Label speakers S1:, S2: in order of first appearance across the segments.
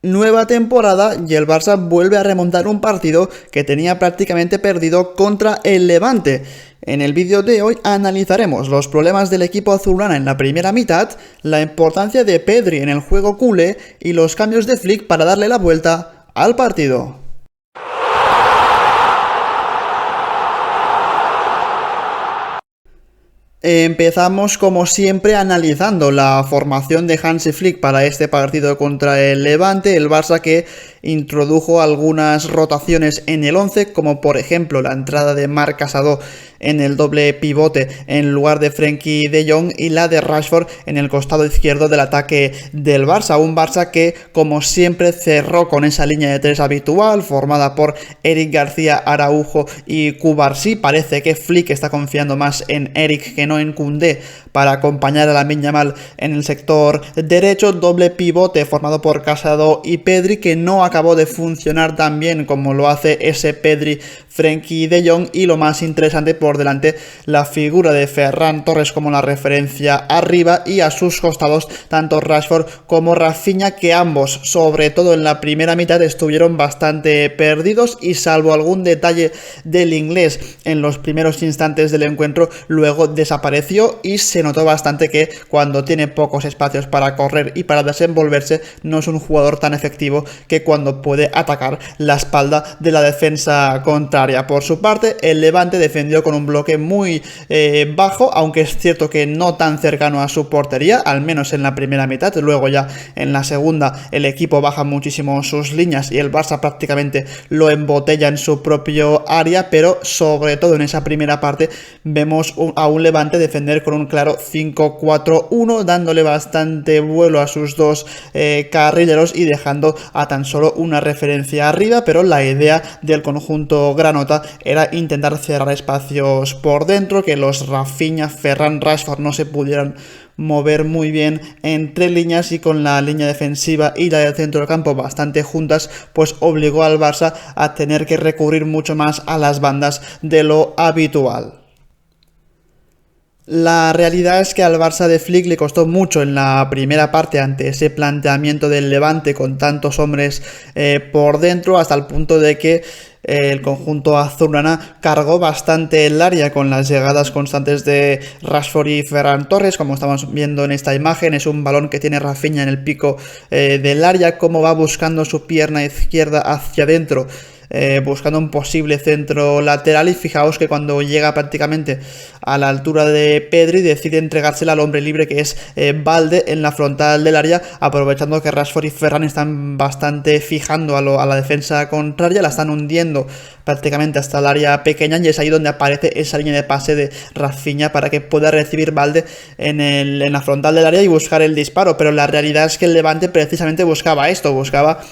S1: Nueva temporada y el Barça vuelve a remontar un partido que tenía prácticamente perdido contra el Levante. En el vídeo de hoy analizaremos los problemas del equipo azulgrana en la primera mitad, la importancia de Pedri en el juego culé y los cambios de Flick para darle la vuelta al partido. Empezamos como siempre analizando la formación de Hansi Flick para este partido contra el Levante, el Barça que introdujo algunas rotaciones en el 11, como por ejemplo la entrada de Marc Casado en el doble pivote en lugar de Frenkie de Jong y la de Rashford en el costado izquierdo del ataque del Barça, un Barça que como siempre cerró con esa línea de tres habitual formada por Eric García, Araujo y Cubarsí. Parece que Flick está confiando más en Eric que no en Koundé para acompañar a Lamine Yamal en el sector derecho, doble pivote formado por Casado y Pedri que no acabó de funcionar tan bien como lo hace ese Pedri Frenkie de Jong, y lo más interesante por delante la figura de Ferran Torres como la referencia arriba y a sus costados tanto Rashford como Rafinha, que ambos sobre todo en la primera mitad estuvieron bastante perdidos y salvo algún detalle del inglés en los primeros instantes del encuentro luego desapareció y se notó bastante que cuando tiene pocos espacios para correr y para desenvolverse no es un jugador tan efectivo que cuando puede atacar la espalda de la defensa contraria. Por su parte, el Levante defendió con un bloque muy bajo, aunque es cierto que no tan cercano a su portería, al menos en la primera mitad. Luego ya en la segunda el equipo baja muchísimo sus líneas y el Barça prácticamente lo embotella en su propio área, pero sobre todo en esa primera parte vemos a un Levante defender con un claro 5-4-1, dándole bastante vuelo a sus dos carrileros y dejando a tan solo una referencia arriba, pero la idea del conjunto granota era intentar cerrar espacios por dentro, que los Rafinha, Ferran, Rashford no se pudieran mover muy bien entre líneas, y con la línea defensiva y la del centro del campo bastante juntas, pues obligó al Barça a tener que recurrir mucho más a las bandas de lo habitual. La realidad es que al Barça de Flick le costó mucho en la primera parte ante ese planteamiento del Levante con tantos hombres por dentro, hasta el punto de que el conjunto azulgrana cargó bastante el área con las llegadas constantes de Rashford y Ferran Torres, como estamos viendo en esta imagen. Es un balón que tiene Rafinha en el pico del área, como va buscando su pierna izquierda hacia adentro, buscando un posible centro lateral, y fijaos que cuando llega prácticamente a la altura de Pedri decide entregársela al hombre libre que es Balde en la frontal del área, aprovechando que Rashford y Ferran están bastante fijando a la defensa contraria, la están hundiendo prácticamente hasta el área pequeña, y es ahí donde aparece esa línea de pase de Rafinha para que pueda recibir Balde en la frontal del área y buscar el disparo. Pero la realidad es que el Levante precisamente buscaba esto, buscaba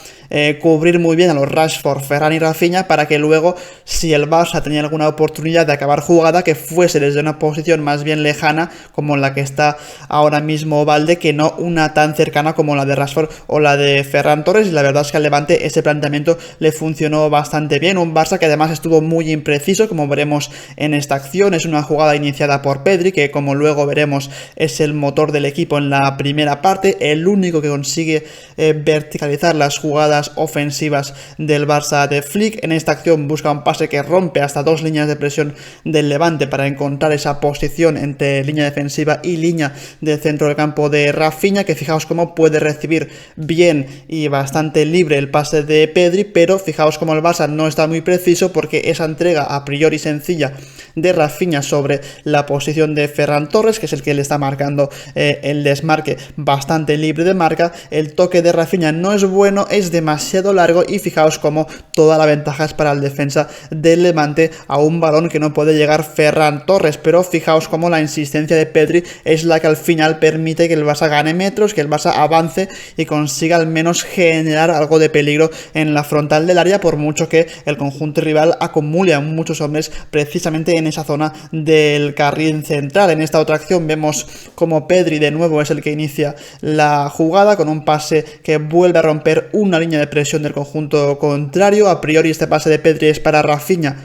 S1: cubrir muy bien a los Rashford, Ferran y Rafinha para que luego, si el Barça tenía alguna oportunidad de acabar jugada, que fuese desde una posición más bien lejana como la que está ahora mismo Balde, que no una tan cercana como la de Rashford o la de Ferran Torres. Y la verdad es que al Levante ese planteamiento le funcionó bastante bien, un Barça que además estuvo muy impreciso, como veremos en esta acción. Es una jugada iniciada por Pedri, que como luego veremos es el motor del equipo en la primera parte, el único que consigue verticalizar las jugadas ofensivas del Barça de Flick. En esta acción busca un pase que rompe hasta dos líneas de presión del Levante para encontrar esa posición entre línea defensiva y línea de centro del campo de Rafinha, que fijaos cómo puede recibir bien y bastante libre el pase de Pedri, pero fijaos cómo el Barça no está muy preciso, porque esa entrega a priori sencilla de Rafinha sobre la posición de Ferran Torres, que es el que le está marcando el desmarque bastante libre de marca, el toque de Rafinha no es bueno, es demasiado largo, y fijaos cómo toda la ventaja es para el defensa del Levante a un balón que no puede llegar Ferran Torres. Pero fijaos cómo la insistencia de Pedri es la que al final permite que el Barça gane metros, que el Barça avance y consiga al menos generar algo de peligro en la frontal del área, por mucho que el conjunto rival acumule a muchos hombres precisamente en esa zona del carril central. En esta otra acción vemos como Pedri de nuevo es el que inicia la jugada con un pase que vuelve a romper una línea de presión del conjunto contrario. A priori este pase de Pedri es para Rafinha,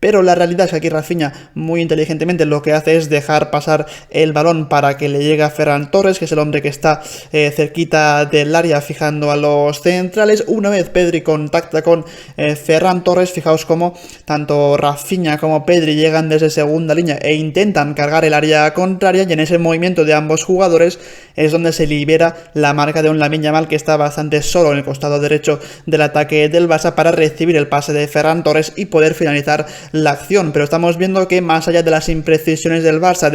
S1: pero la realidad es que aquí Rafinha muy inteligentemente lo que hace es dejar pasar el balón para que le llegue a Ferran Torres, que es el hombre que está cerquita del área fijando a los centrales. Una vez Pedri contacta con Ferran Torres, fijaos cómo tanto Rafinha como Pedri llegan desde segunda línea e intentan cargar el área contraria, y en ese movimiento de ambos jugadores es donde se libera la marca de un Lamine Yamal que está bastante solo en el costado derecho del ataque del Barça para recibir el pase de Ferran Torres y poder finalizar la acción. Pero estamos viendo que más allá de las imprecisiones del Barça,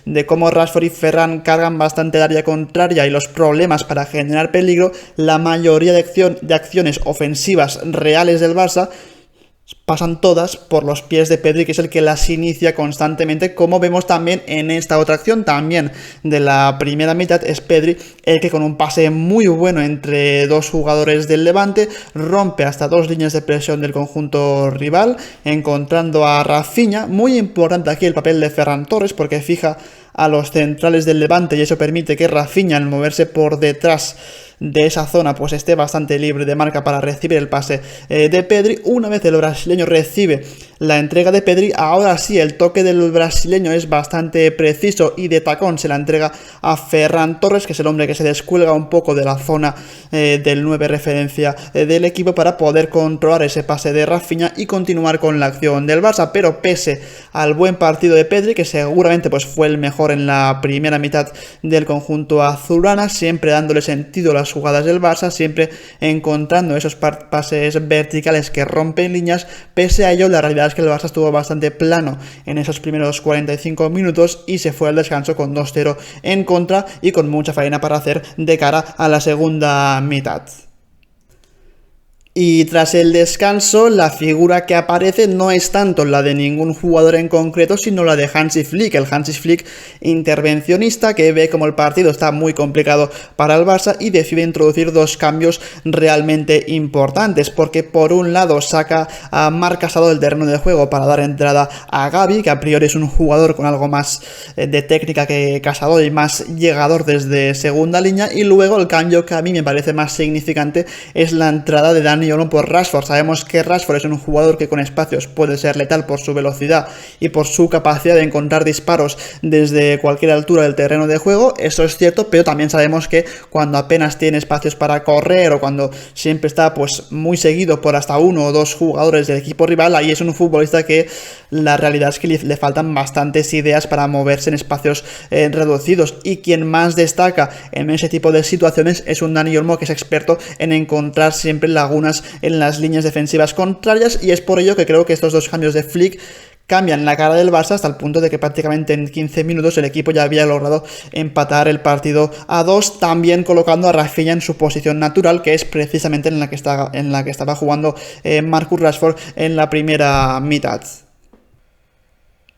S1: de cómo Rashford y Ferran cargan bastante el área contraria y los problemas para generar peligro, la mayoría de acciones ofensivas reales del Barça pasan todas por los pies de Pedri, que es el que las inicia constantemente, como vemos también en esta otra acción, también de la primera mitad. Es Pedri el que con un pase muy bueno entre dos jugadores del Levante rompe hasta dos líneas de presión del conjunto rival, encontrando a Rafinha. Muy importante aquí el papel de Ferran Torres, porque fija a los centrales del Levante y eso permite que Rafinha, al moverse por detrás de esa zona, pues esté bastante libre de marca para recibir el pase de Pedri. Una vez el brasileño recibe la entrega de Pedri, ahora sí el toque del brasileño es bastante preciso y de tacón se la entrega a Ferran Torres, que es el hombre que se descuelga un poco de la zona del 9 referencia del equipo para poder controlar ese pase de Rafinha y continuar con la acción del Barça. Pero pese al buen partido de Pedri, que seguramente pues fue el mejor en la primera mitad del conjunto azulgrana, siempre dándole sentido a las jugadas del Barça, siempre encontrando esos pases verticales que rompen líneas, pese a ello la realidad es que el Barça estuvo bastante plano en esos primeros 45 minutos y se fue al descanso con 2-0 en contra y con mucha faena para hacer de cara a la segunda mitad. Y tras el descanso, la figura que aparece no es tanto la de ningún jugador en concreto, sino la de Hansi Flick, el Hansi Flick intervencionista, que ve como el partido está muy complicado para el Barça y decide introducir dos cambios realmente importantes, porque por un lado saca a Marc Casado del terreno de juego para dar entrada a Gavi, que a priori es un jugador con algo más de técnica que Casado y más llegador desde segunda línea, y luego el cambio que a mí me parece más significante es la entrada de Dani Olmo por Rashford. Sabemos que Rashford es un jugador que con espacios puede ser letal por su velocidad y por su capacidad de encontrar disparos desde cualquier altura del terreno de juego, eso es cierto, pero también sabemos que cuando apenas tiene espacios para correr o cuando siempre está pues muy seguido por hasta uno o dos jugadores del equipo rival, ahí es un futbolista que la realidad es que le faltan bastantes ideas para moverse en espacios reducidos, y quien más destaca en ese tipo de situaciones es un Dani Olmo que es experto en encontrar siempre lagunas en las líneas defensivas contrarias, y es por ello que creo que estos dos cambios de Flick cambian la cara del Barça hasta el punto de que prácticamente en 15 minutos el equipo ya había logrado empatar el partido a 2, también colocando a Rafinha en su posición natural, que es precisamente en la que estaba jugando Marcus Rashford en la primera mitad.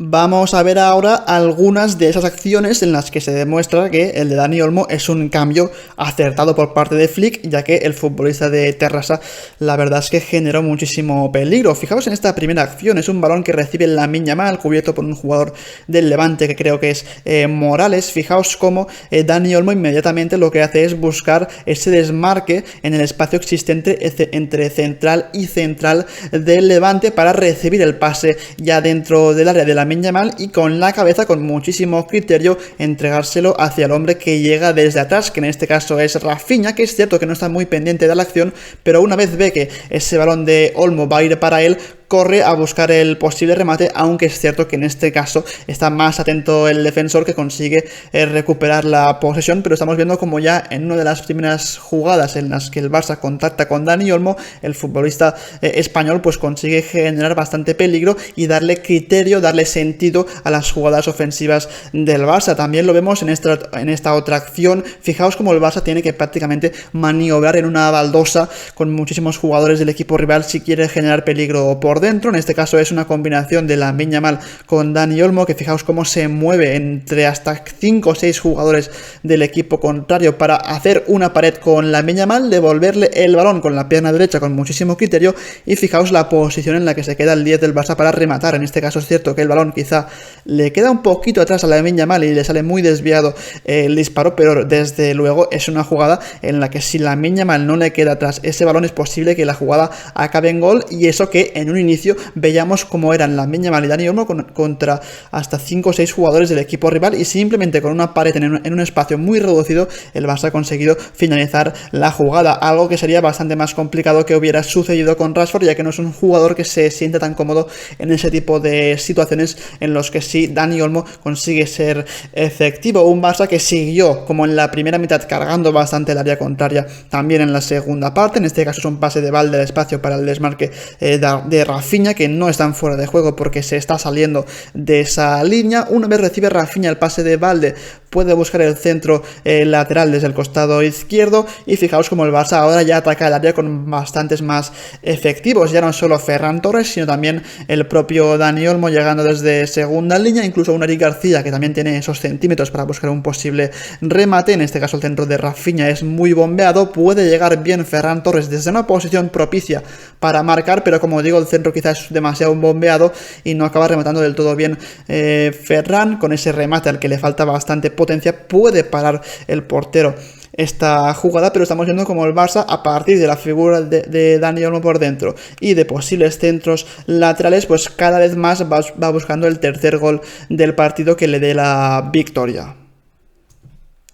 S1: Vamos a ver ahora algunas de esas acciones en las que se demuestra que el de Dani Olmo es un cambio acertado por parte de Flick, ya que el futbolista de Terrassa la verdad es que generó muchísimo peligro. Fijaos en esta primera acción, es un balón que recibe Lamine Yamal cubierto por un jugador del Levante que creo que es Morales. Fijaos cómo Dani Olmo inmediatamente lo que hace es buscar ese desmarque en el espacio existente entre central y central del Levante para recibir el pase ya dentro del área de la Yamal y con la cabeza, con muchísimo criterio, entregárselo hacia el hombre que llega desde atrás, que en este caso es Rafinha, que es cierto que no está muy pendiente de la acción, pero una vez ve que ese balón de Olmo va a ir para él, corre a buscar el posible remate, aunque es cierto que en este caso está más atento el defensor, que consigue recuperar la posesión. Pero estamos viendo como ya en una de las primeras jugadas en las que el Barça contacta con Dani Olmo, el futbolista español pues consigue generar bastante peligro y darle criterio, darle sentido a las jugadas ofensivas del Barça. También lo vemos en esta otra acción. Fijaos como el Barça tiene que prácticamente maniobrar en una baldosa con muchísimos jugadores del equipo rival si quiere generar peligro por dentro. En este caso es una combinación de Lamine Yamal con Dani Olmo, que fijaos cómo se mueve entre hasta 5 o 6 jugadores del equipo contrario para hacer una pared con Lamine Yamal, devolverle el balón con la pierna derecha con muchísimo criterio, y fijaos la posición en la que se queda el 10 del Barça para rematar. En este caso es cierto que el balón quizá le queda un poquito atrás a Lamine Yamal y le sale muy desviado el disparo, pero desde luego es una jugada en la que si Lamine Yamal no le queda atrás ese balón es posible que la jugada acabe en gol, y eso que en un inicio inicio veíamos cómo eran Lamine Yamal y Dani Olmo contra hasta 5 o 6 jugadores del equipo rival, y simplemente con una pared en un espacio muy reducido el Barça ha conseguido finalizar la jugada, algo que sería bastante más complicado que hubiera sucedido con Rashford, ya que no es un jugador que se siente tan cómodo en ese tipo de situaciones en los que sí Dani Olmo consigue ser efectivo. Un Barça que siguió como en la primera mitad cargando bastante el área contraria también en la segunda parte. En este caso es un pase de Balde al espacio para el desmarque de Rafinha, que no están fuera de juego porque se está saliendo de esa línea. Una vez recibe Rafinha el pase de Balde, puede buscar el centro lateral desde el costado izquierdo, y fijaos como el Barça ahora ya ataca el área con bastantes más efectivos, ya no solo Ferran Torres sino también el propio Dani Olmo llegando desde segunda línea, incluso un Eric García que también tiene esos centímetros para buscar un posible remate. En este caso el centro de Rafinha es muy bombeado, puede llegar bien Ferran Torres desde una posición propicia para marcar, pero como digo el centro quizás es demasiado bombeado y no acaba rematando del todo bien Ferran. Con ese remate al que le falta bastante potencia puede parar el portero esta jugada, pero estamos viendo como el Barça, a partir de la figura de Dani Olmo por dentro y de posibles centros laterales, pues cada vez más va buscando el tercer gol del partido que le dé la victoria.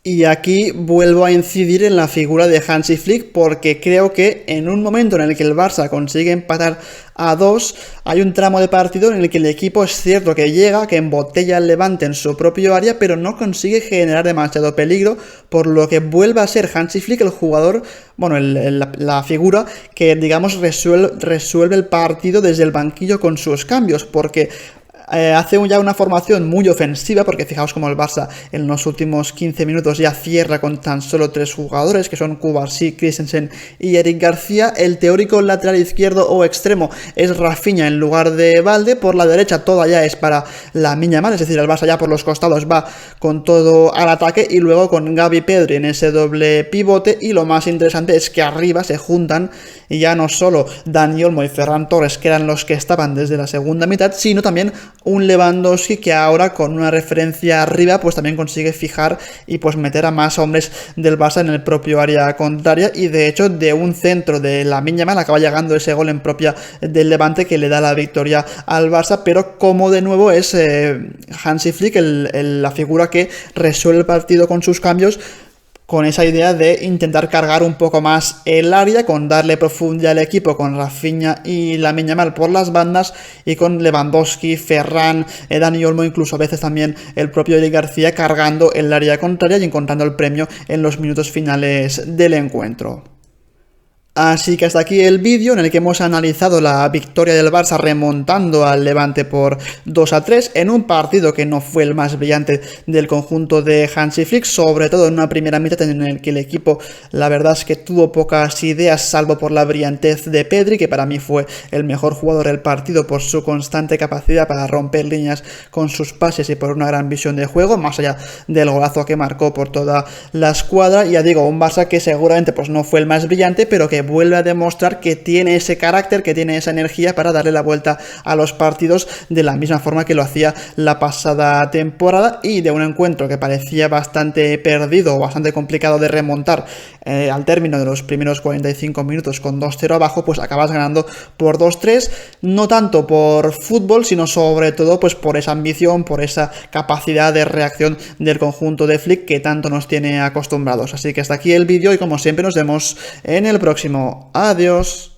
S1: Y aquí vuelvo a incidir en la figura de Hansi Flick, porque creo que en un momento en el que el Barça consigue empatar a 2, hay un tramo de partido en el que el equipo es cierto que llega, que embotella el Levante en su propio área, pero no consigue generar demasiado peligro, por lo que vuelve a ser Hansi Flick el jugador, bueno, la figura que, digamos, resuelve el partido desde el banquillo con sus cambios, porque hace ya una formación muy ofensiva, porque fijaos como el Barça en los últimos 15 minutos ya cierra con tan solo 3 jugadores, que son Cubarsí, Christensen y Eric García. El teórico lateral izquierdo o extremo es Rafinha en lugar de Balde. Por la derecha toda ya es para Lamine Yamal, es decir, el Barça ya por los costados va con todo al ataque, y luego con Gavi y Pedri en ese doble pivote. Y lo más interesante es que arriba se juntan ya no solo Dani Olmo y Ferran Torres, que eran los que estaban desde la segunda mitad, sino también un Lewandowski que ahora con una referencia arriba pues también consigue fijar y pues meter a más hombres del Barça en el propio área contraria, y de hecho de un centro de Lamine Yamal acaba llegando ese gol en propia del Levante que le da la victoria al Barça. Pero como de nuevo es Hansi Flick la figura que resuelve el partido con sus cambios, con esa idea de intentar cargar un poco más el área, con darle profundidad al equipo con Rafinha y Lamine Yamal por las bandas, y con Lewandowski, Ferran, Dani Olmo, incluso a veces también el propio Eric García cargando el área contraria y encontrando el premio en los minutos finales del encuentro. Así que hasta aquí el vídeo en el que hemos analizado la victoria del Barça remontando al Levante por 2-3 en un partido que no fue el más brillante del conjunto de Hansi Flick, sobre todo en una primera mitad en el que el equipo la verdad es que tuvo pocas ideas, salvo por la brillantez de Pedri, que para mí fue el mejor jugador del partido por su constante capacidad para romper líneas con sus pases y por una gran visión de juego, más allá del golazo que marcó por toda la escuadra. Y ya digo, un Barça que seguramente pues no fue el más brillante, pero que vuelve a demostrar que tiene ese carácter, que tiene esa energía para darle la vuelta a los partidos de la misma forma que lo hacía la pasada temporada, y de un encuentro que parecía bastante perdido o bastante complicado de remontar al término de los primeros 45 minutos con 2-0 abajo, pues acabas ganando por 2-3, no tanto por fútbol, sino sobre todo pues por esa ambición, por esa capacidad de reacción del conjunto de Flick que tanto nos tiene acostumbrados. Así que hasta aquí el vídeo y como siempre nos vemos en el próximo. Adiós.